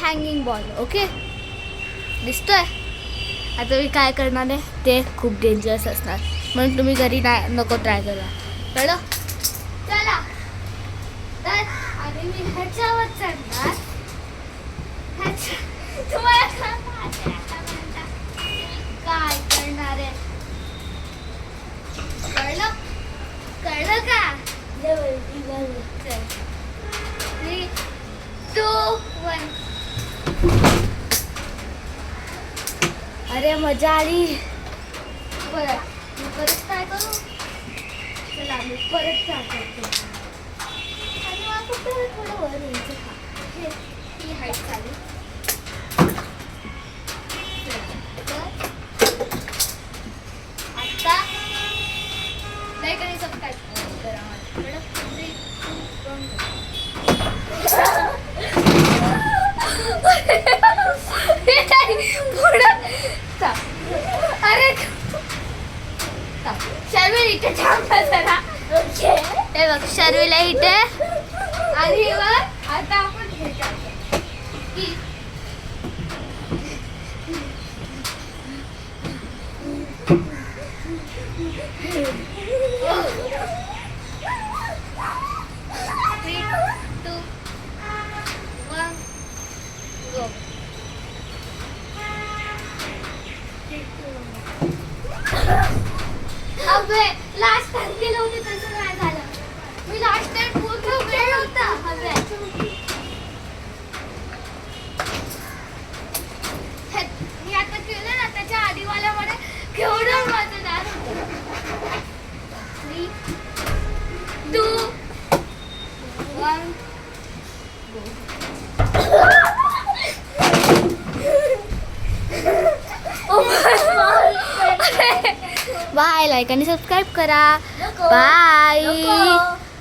Hanging ball. Okay, दिसतोय. आता मी काय करणार आहे ते खूप डेंजरस असणार, म्हणून तुम्ही घरी नाही नको ट्राय करा, कळलं. चला तर आणि मी ह्याच्यावर चढणार. तुम्हाला काय करणार आहे कळलं, कळलं का. 3, 2, 1. अरे मजा आली. परत मी परत काय करू. चला मी परत ट्राय करते. आणि मला फक्त थोडं वर यायचं. ही हाईट चालू. आता लाईक आणि सबस्क्राईब करा. अरे शर्विल इथे थांबा जरा. हे बघ शर्विल इथे आणि आता आपण हे टाकू की अबे लास्ट टाइम केलं होतं तसं नाही झालं. मी लास्ट टाइम पूर्ण वेळ होता. मी आता केलं ना त्याच्या आधीवाल्यामध्ये केवढं मजेदार होतं. 3, 2, 1 बाय. लाईक आणि सबस्क्राईब करा. बाय.